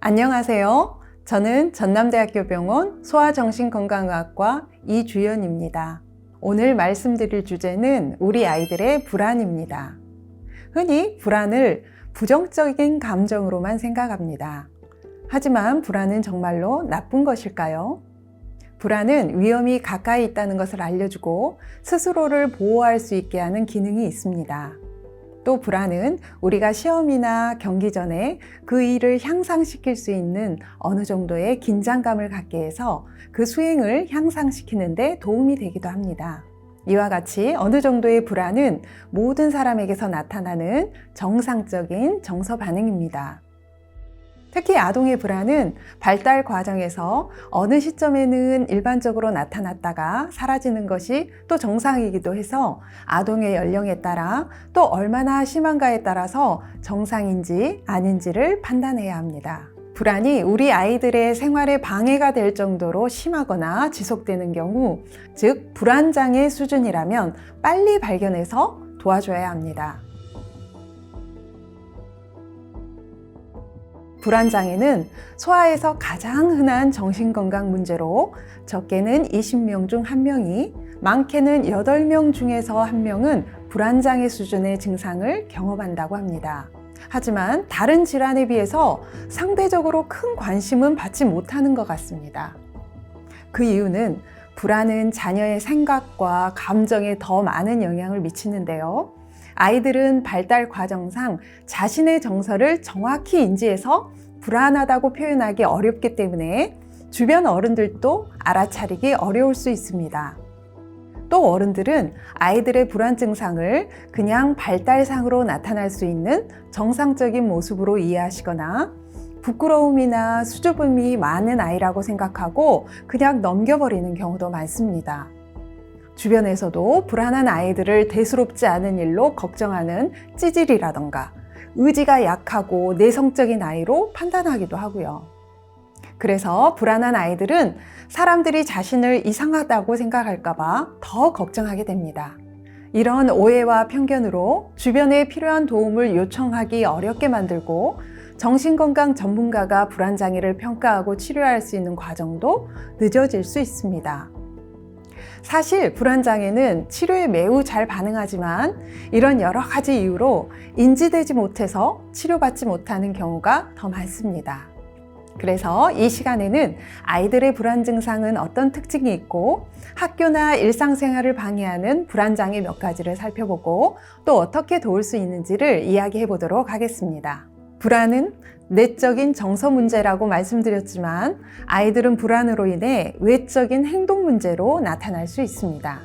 안녕하세요. 저는 전남대학교 병원 소아정신건강의학과 이주연입니다. 오늘 말씀드릴 주제는 우리 아이들의 불안입니다. 흔히 불안을 부정적인 감정으로만 생각합니다. 하지만 불안은 정말로 나쁜 것일까요? 불안은 위험이 가까이 있다는 것을 알려주고 스스로를 보호할 수 있게 하는 기능이 있습니다. 또 불안은 우리가 시험이나 경기 전에 그 일을 향상시킬 수 있는 어느 정도의 긴장감을 갖게 해서 그 수행을 향상시키는 데 도움이 되기도 합니다. 이와 같이 어느 정도의 불안은 모든 사람에게서 나타나는 정상적인 정서 반응입니다. 특히 아동의 불안은 발달 과정에서 어느 시점에는 일반적으로 나타났다가 사라지는 것이 또 정상이기도 해서 아동의 연령에 따라 또 얼마나 심한가에 따라서 정상인지 아닌지를 판단해야 합니다. 불안이 우리 아이들의 생활에 방해가 될 정도로 심하거나 지속되는 경우, 즉 불안장애 수준이라면 빨리 발견해서 도와줘야 합니다. 불안장애는 소아에서 가장 흔한 정신건강 문제로 적게는 20명 중 1명이, 많게는 8명 중에서 1명은 불안장애 수준의 증상을 경험한다고 합니다. 하지만 다른 질환에 비해서 상대적으로 큰 관심은 받지 못하는 것 같습니다. 그 이유는 불안은 자녀의 생각과 감정에 더 많은 영향을 미치는데요. 아이들은 발달 과정상 자신의 정서를 정확히 인지해서 불안하다고 표현하기 어렵기 때문에 주변 어른들도 알아차리기 어려울 수 있습니다. 또 어른들은 아이들의 불안 증상을 그냥 발달상으로 나타날 수 있는 정상적인 모습으로 이해하시거나 부끄러움이나 수줍음이 많은 아이라고 생각하고 그냥 넘겨버리는 경우도 많습니다. 주변에서도 불안한 아이들을 대수롭지 않은 일로 걱정하는 찌질이라던가 의지가 약하고 내성적인 아이로 판단하기도 하고요. 그래서 불안한 아이들은 사람들이 자신을 이상하다고 생각할까 봐 더 걱정하게 됩니다. 이런 오해와 편견으로 주변에 필요한 도움을 요청하기 어렵게 만들고 정신건강 전문가가 불안장애를 평가하고 치료할 수 있는 과정도 늦어질 수 있습니다. 사실 불안장애는 치료에 매우 잘 반응하지만 이런 여러 가지 이유로 인지되지 못해서 치료받지 못하는 경우가 더 많습니다. 그래서 이 시간에는 아이들의 불안 증상은 어떤 특징이 있고 학교나 일상생활을 방해하는 불안장애 몇 가지를 살펴보고 또 어떻게 도울 수 있는지를 이야기해 보도록 하겠습니다. 불안은 내적인 정서 문제라고 말씀드렸지만 아이들은 불안으로 인해 외적인 행동 문제로 나타날 수 있습니다.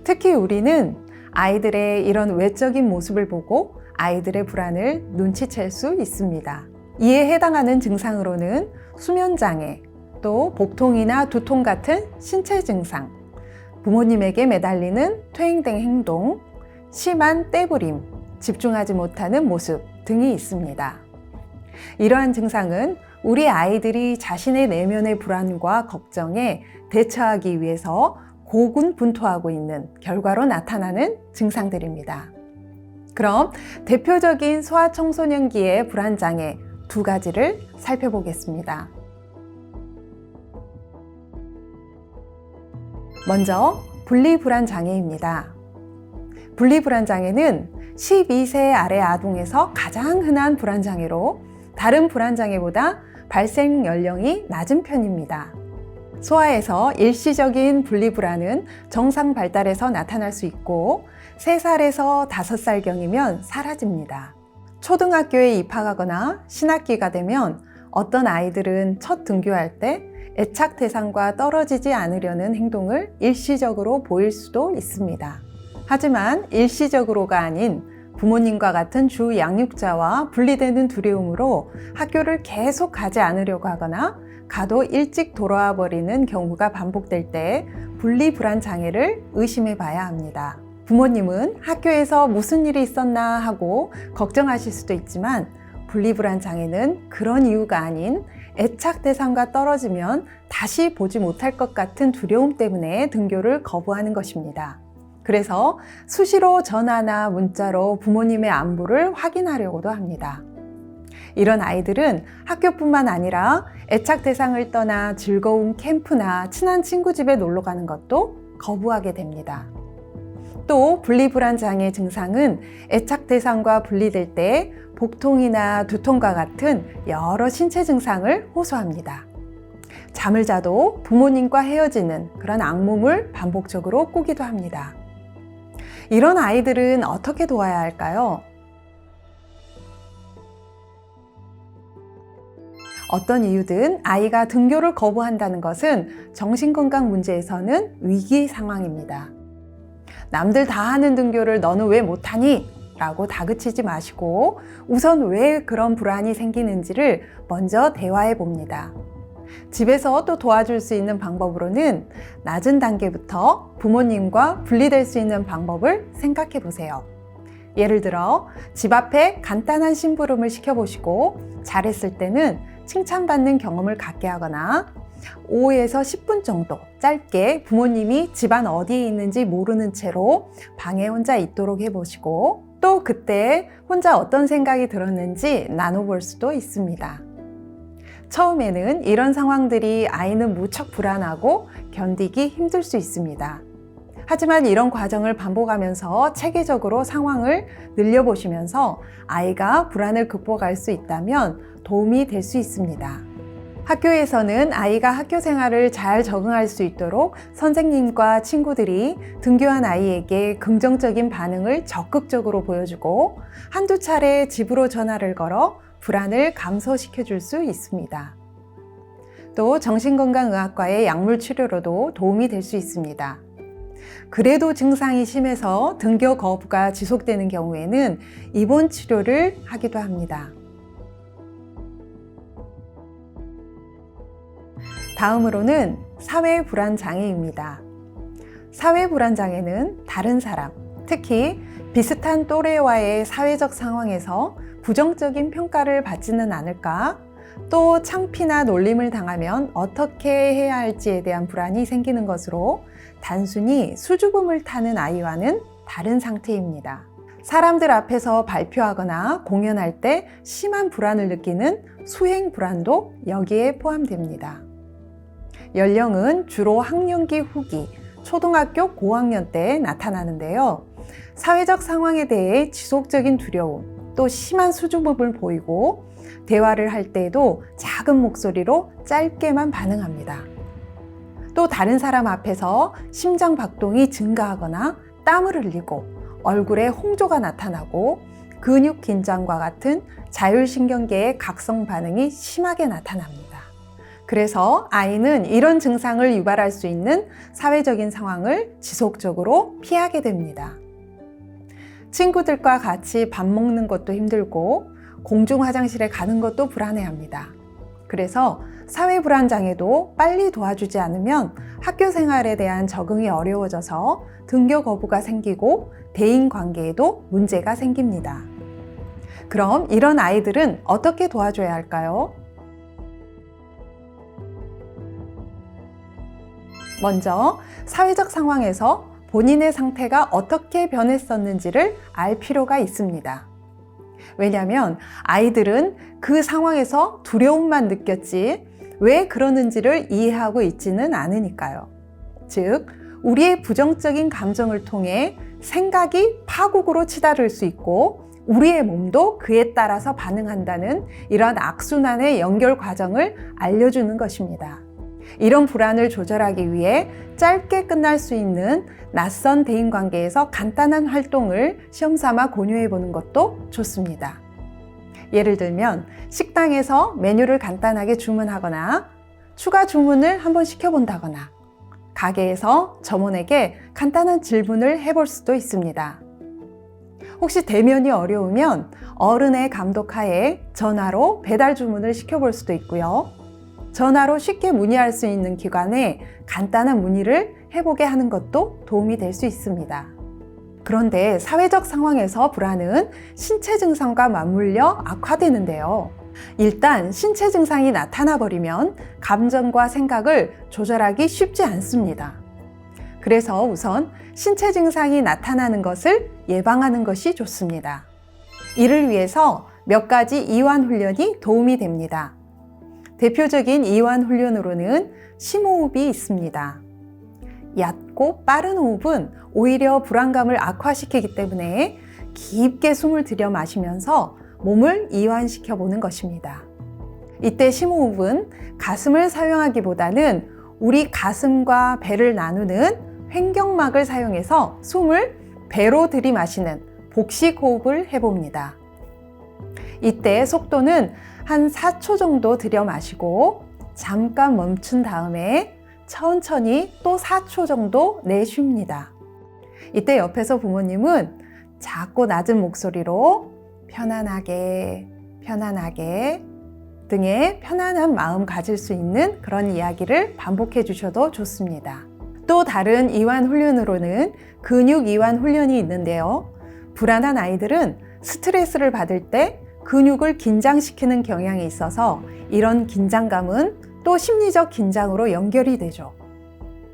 특히 우리는 아이들의 이런 외적인 모습을 보고 아이들의 불안을 눈치챌 수 있습니다. 이에 해당하는 증상으로는 수면장애, 또 복통이나 두통 같은 신체 증상, 부모님에게 매달리는 퇴행된 행동, 심한 떼부림, 집중하지 못하는 모습 등이 있습니다. 이러한 증상은 우리 아이들이 자신의 내면의 불안과 걱정에 대처하기 위해서 고군분투하고 있는 결과로 나타나는 증상들입니다. 그럼 대표적인 소아청소년기의 불안장애 2가지를 살펴보겠습니다. 먼저 분리불안장애입니다. 분리불안장애는 12세 아래 아동에서 가장 흔한 불안장애로 다른 불안장애보다 발생 연령이 낮은 편입니다. 소아에서 일시적인 분리불안은 정상 발달에서 나타날 수 있고 3살에서 5살경이면 사라집니다. 초등학교에 입학하거나 신학기가 되면 어떤 아이들은 첫 등교할 때 애착 대상과 떨어지지 않으려는 행동을 일시적으로 보일 수도 있습니다. 하지만 일시적으로가 아닌 부모님과 같은 주 양육자와 분리되는 두려움으로 학교를 계속 가지 않으려고 하거나 가도 일찍 돌아와 버리는 경우가 반복될 때 분리불안 장애를 의심해 봐야 합니다. 부모님은 학교에서 무슨 일이 있었나 하고 걱정하실 수도 있지만 분리불안 장애는 그런 이유가 아닌 애착 대상과 떨어지면 다시 보지 못할 것 같은 두려움 때문에 등교를 거부하는 것입니다. 그래서 수시로 전화나 문자로 부모님의 안부를 확인하려고도 합니다. 이런 아이들은 학교뿐만 아니라 애착 대상을 떠나 즐거운 캠프나 친한 친구 집에 놀러 가는 것도 거부하게 됩니다. 또 분리불안 장애 증상은 애착 대상과 분리될 때 복통이나 두통과 같은 여러 신체 증상을 호소합니다. 잠을 자도 부모님과 헤어지는 그런 악몽을 반복적으로 꾸기도 합니다. 이런 아이들은 어떻게 도와야 할까요? 어떤 이유든 아이가 등교를 거부한다는 것은 정신건강 문제에서는 위기 상황입니다. 남들 다 하는 등교를 너는 왜 못하니? 라고 다그치지 마시고 우선 왜 그런 불안이 생기는지를 먼저 대화해 봅니다. 집에서 또 도와줄 수 있는 방법으로는 낮은 단계부터 부모님과 분리될 수 있는 방법을 생각해 보세요. 예를 들어 집 앞에 간단한 심부름을 시켜보시고 잘했을 때는 칭찬받는 경험을 갖게 하거나 5에서 10분 정도 짧게 부모님이 집안 어디에 있는지 모르는 채로 방에 혼자 있도록 해보시고 또 그때 혼자 어떤 생각이 들었는지 나눠볼 수도 있습니다. 처음에는 이런 상황들이 아이는 무척 불안하고 견디기 힘들 수 있습니다. 하지만 이런 과정을 반복하면서 체계적으로 상황을 늘려보시면서 아이가 불안을 극복할 수 있다면 도움이 될 수 있습니다. 학교에서는 아이가 학교 생활을 잘 적응할 수 있도록 선생님과 친구들이 등교한 아이에게 긍정적인 반응을 적극적으로 보여주고 한두 차례 집으로 전화를 걸어 불안을 감소시켜 줄 수 있습니다. 또 정신건강의학과의 약물 치료로도 도움이 될 수 있습니다. 그래도 증상이 심해서 등교 거부가 지속되는 경우에는 입원 치료를 하기도 합니다. 다음으로는 사회불안장애입니다. 사회불안장애는 다른 사람, 특히 비슷한 또래와의 사회적 상황에서 부정적인 평가를 받지는 않을까, 또 창피나 놀림을 당하면 어떻게 해야 할지에 대한 불안이 생기는 것으로 단순히 수줍음을 타는 아이와는 다른 상태입니다. 사람들 앞에서 발표하거나 공연할 때 심한 불안을 느끼는 수행 불안도 여기에 포함됩니다. 연령은 주로 학년기 후기, 초등학교 고학년 때 나타나는데요. 사회적 상황에 대해 지속적인 두려움, 또 심한 수줍음을 보이고 대화를 할 때에도 작은 목소리로 짧게만 반응합니다. 또 다른 사람 앞에서 심장 박동이 증가하거나 땀을 흘리고 얼굴에 홍조가 나타나고 근육 긴장과 같은 자율신경계의 각성 반응이 심하게 나타납니다. 그래서 아이는 이런 증상을 유발할 수 있는 사회적인 상황을 지속적으로 피하게 됩니다. 친구들과 같이 밥 먹는 것도 힘들고 공중 화장실에 가는 것도 불안해합니다. 그래서 사회불안장애도 빨리 도와주지 않으면 학교 생활에 대한 적응이 어려워져서 등교 거부가 생기고 대인관계에도 문제가 생깁니다. 그럼 이런 아이들은 어떻게 도와줘야 할까요? 먼저 사회적 상황에서 본인의 상태가 어떻게 변했었는지를 알 필요가 있습니다. 왜냐하면 아이들은 그 상황에서 두려움만 느꼈지 왜 그러는지를 이해하고 있지는 않으니까요. 즉, 우리의 부정적인 감정을 통해 생각이 파국으로 치달을 수 있고 우리의 몸도 그에 따라서 반응한다는 이런 악순환의 연결 과정을 알려주는 것입니다. 이런 불안을 조절하기 위해 짧게 끝날 수 있는 낯선 대인관계에서 간단한 활동을 시험삼아 공유해 보는 것도 좋습니다. 예를 들면 식당에서 메뉴를 간단하게 주문하거나 추가 주문을 한번 시켜본다거나 가게에서 점원에게 간단한 질문을 해볼 수도 있습니다. 혹시 대면이 어려우면 어른의 감독하에 전화로 배달 주문을 시켜볼 수도 있고요. 전화로 쉽게 문의할 수 있는 기관에 간단한 문의를 해보게 하는 것도 도움이 될 수 있습니다. 그런데 사회적 상황에서 불안은 신체 증상과 맞물려 악화되는데요. 일단 신체 증상이 나타나 버리면 감정과 생각을 조절하기 쉽지 않습니다. 그래서 우선 신체 증상이 나타나는 것을 예방하는 것이 좋습니다. 이를 위해서 몇 가지 이완 훈련이 도움이 됩니다. 대표적인 이완 훈련으로는 심호흡이 있습니다. 얕고 빠른 호흡은 오히려 불안감을 악화시키기 때문에 깊게 숨을 들여 마시면서 몸을 이완시켜 보는 것입니다. 이때 심호흡은 가슴을 사용하기보다는 우리 가슴과 배를 나누는 횡격막을 사용해서 숨을 배로 들이마시는 복식 호흡을 해봅니다. 이때 속도는 한 4초 정도 들여 마시고 잠깐 멈춘 다음에 천천히 또 4초 정도 내쉽니다. 이때 옆에서 부모님은 작고 낮은 목소리로 편안하게 등의 편안한 마음 가질 수 있는 그런 이야기를 반복해 주셔도 좋습니다. 또 다른 이완 훈련으로는 근육 이완 훈련이 있는데요. 불안한 아이들은 스트레스를 받을 때 근육을 긴장시키는 경향이 있어서 이런 긴장감은 또 심리적 긴장으로 연결이 되죠.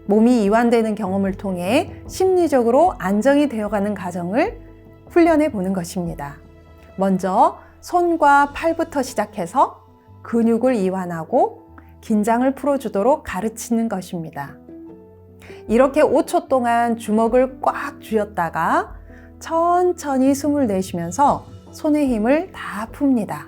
몸이 이완되는 경험을 통해 심리적으로 안정이 되어가는 과정을 훈련해 보는 것입니다. 먼저 손과 팔부터 시작해서 근육을 이완하고 긴장을 풀어주도록 가르치는 것입니다. 이렇게 5초 동안 주먹을 꽉 쥐었다가 천천히 숨을 내쉬면서 손의 힘을 다 풉니다.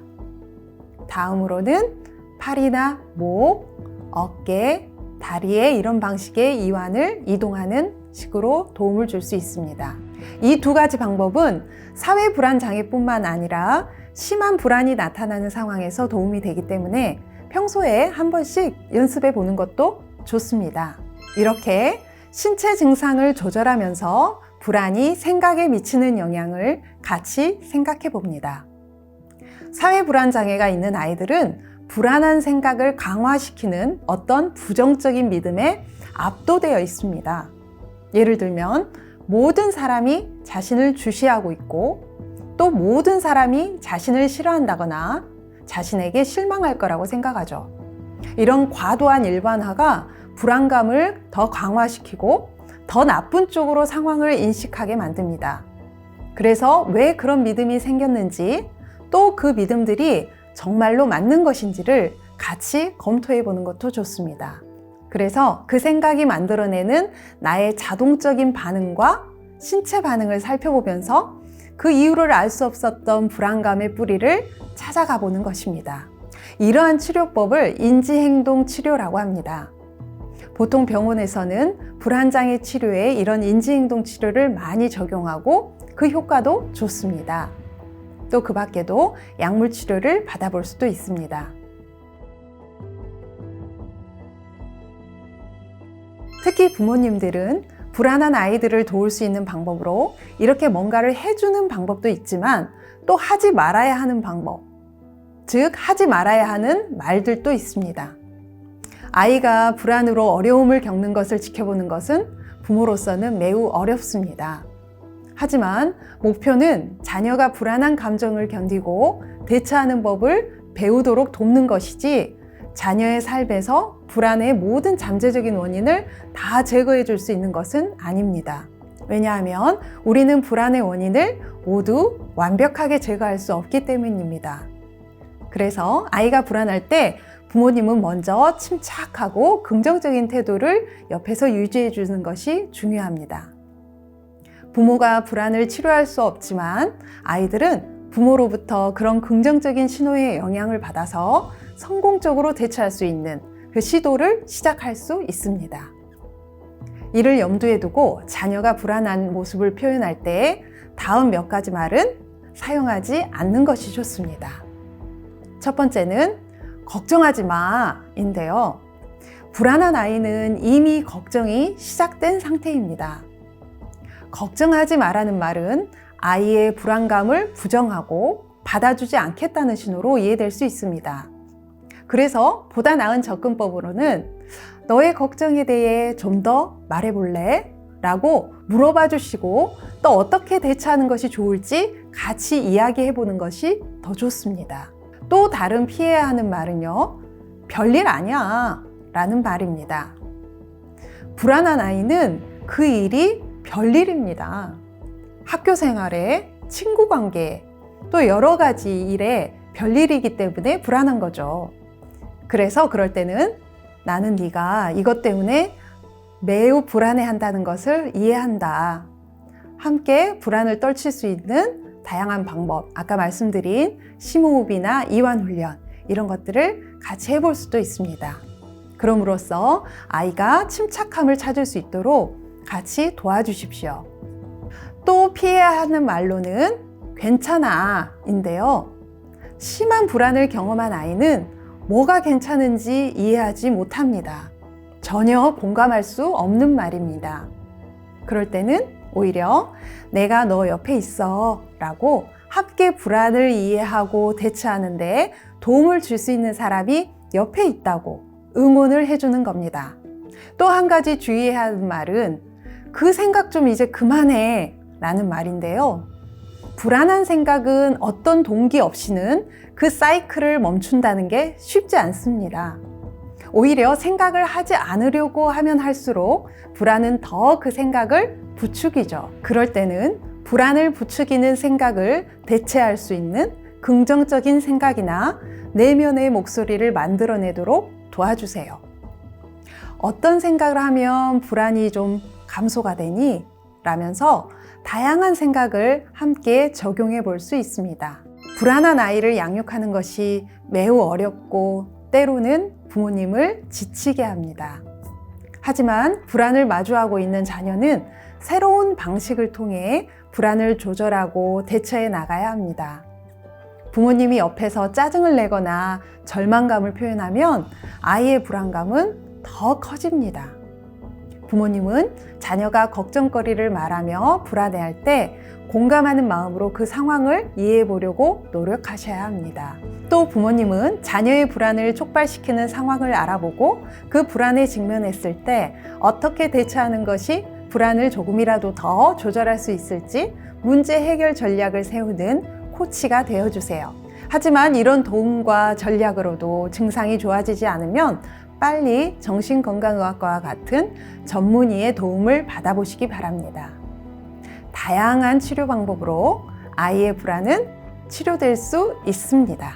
다음으로는 팔이나 목, 어깨, 다리에 이런 방식의 이완을 이동하는 식으로 도움을 줄 수 있습니다. 이 두 가지 방법은 사회 불안 장애뿐만 아니라 심한 불안이 나타나는 상황에서 도움이 되기 때문에 평소에 한 번씩 연습해 보는 것도 좋습니다. 이렇게 신체 증상을 조절하면서 불안이 생각에 미치는 영향을 같이 생각해 봅니다. 사회 불안 장애가 있는 아이들은 불안한 생각을 강화시키는 어떤 부정적인 믿음에 압도되어 있습니다. 예를 들면 모든 사람이 자신을 주시하고 있고 또 모든 사람이 자신을 싫어한다거나 자신에게 실망할 거라고 생각하죠. 이런 과도한 일반화가 불안감을 더 강화시키고 더 나쁜 쪽으로 상황을 인식하게 만듭니다. 그래서 왜 그런 믿음이 생겼는지 또 그 믿음들이 정말로 맞는 것인지를 같이 검토해 보는 것도 좋습니다. 그래서 그 생각이 만들어내는 나의 자동적인 반응과 신체 반응을 살펴보면서 그 이유를 알 수 없었던 불안감의 뿌리를 찾아가 보는 것입니다. 이러한 치료법을 인지행동 치료라고 합니다. 보통 병원에서는 불안장애 치료에 이런 인지행동 치료를 많이 적용하고 그 효과도 좋습니다. 또 그 밖에도 약물 치료를 받아볼 수도 있습니다. 특히 부모님들은 불안한 아이들을 도울 수 있는 방법으로 이렇게 뭔가를 해주는 방법도 있지만 또 하지 말아야 하는 방법, 즉 하지 말아야 하는 말들도 있습니다. 아이가 불안으로 어려움을 겪는 것을 지켜보는 것은 부모로서는 매우 어렵습니다. 하지만 목표는 자녀가 불안한 감정을 견디고 대처하는 법을 배우도록 돕는 것이지 자녀의 삶에서 불안의 모든 잠재적인 원인을 다 제거해 줄 수 있는 것은 아닙니다. 왜냐하면 우리는 불안의 원인을 모두 완벽하게 제거할 수 없기 때문입니다. 그래서 아이가 불안할 때 부모님은 먼저 침착하고 긍정적인 태도를 옆에서 유지해 주는 것이 중요합니다. 부모가 불안을 치료할 수 없지만 아이들은 부모로부터 그런 긍정적인 신호의 영향을 받아서 성공적으로 대처할 수 있는 그 시도를 시작할 수 있습니다. 이를 염두에 두고 자녀가 불안한 모습을 표현할 때 다음 몇 가지 말은 사용하지 않는 것이 좋습니다. 첫 번째는 걱정하지 마 인데요. 불안한 아이는 이미 걱정이 시작된 상태입니다. 걱정하지 마라는 말은 아이의 불안감을 부정하고 받아주지 않겠다는 신호로 이해될 수 있습니다. 그래서 보다 나은 접근법으로는 너의 걱정에 대해 좀 더 말해볼래? 라고 물어봐 주시고 또 어떻게 대처하는 것이 좋을지 같이 이야기해 보는 것이 더 좋습니다. 또 다른 피해야 하는 말은요, 별일 아니야 라는 말입니다. 불안한 아이는 그 일이 별일입니다. 학교 생활에, 친구 관계에, 또 여러 가지 일에 별일이기 때문에 불안한 거죠. 그래서 그럴 때는 나는 네가 이것 때문에 매우 불안해한다는 것을 이해한다. 함께 불안을 떨칠 수 있는 다양한 방법, 아까 말씀드린 심호흡이나 이완훈련 이런 것들을 같이 해볼 수도 있습니다. 그럼으로써 아이가 침착함을 찾을 수 있도록 같이 도와주십시오. 또 피해야 하는 말로는 괜찮아 인데요. 심한 불안을 경험한 아이는 뭐가 괜찮은지 이해하지 못합니다. 전혀 공감할 수 없는 말입니다. 그럴 때는 오히려 내가 너 옆에 있어 라고 함께 불안을 이해하고 대처하는 데 도움을 줄 수 있는 사람이 옆에 있다고 응원을 해주는 겁니다. 또 한 가지 주의해야 하는 말은 그 생각 좀 이제 그만해 라는 말인데요. 불안한 생각은 어떤 동기 없이는 그 사이클을 멈춘다는 게 쉽지 않습니다. 오히려 생각을 하지 않으려고 하면 할수록 불안은 더 그 생각을 부추기죠. 그럴 때는 불안을 부추기는 생각을 대체할 수 있는 긍정적인 생각이나 내면의 목소리를 만들어내도록 도와주세요. 어떤 생각을 하면 불안이 좀 감소가 되니? 라면서 다양한 생각을 함께 적용해 볼 수 있습니다. 불안한 아이를 양육하는 것이 매우 어렵고 때로는 부모님을 지치게 합니다. 하지만 불안을 마주하고 있는 자녀는 새로운 방식을 통해 불안을 조절하고 대처해 나가야 합니다. 부모님이 옆에서 짜증을 내거나 절망감을 표현하면 아이의 불안감은 더 커집니다. 부모님은 자녀가 걱정거리를 말하며 불안해할 때 공감하는 마음으로 그 상황을 이해해 보려고 노력하셔야 합니다. 또 부모님은 자녀의 불안을 촉발시키는 상황을 알아보고 그 불안에 직면했을 때 어떻게 대처하는 것이 불안을 조금이라도 더 조절할 수 있을지 문제 해결 전략을 세우는 코치가 되어주세요. 하지만 이런 도움과 전략으로도 증상이 좋아지지 않으면 빨리 정신건강의학과와 같은 전문의의 도움을 받아보시기 바랍니다. 다양한 치료 방법으로 아이의 불안은 치료될 수 있습니다.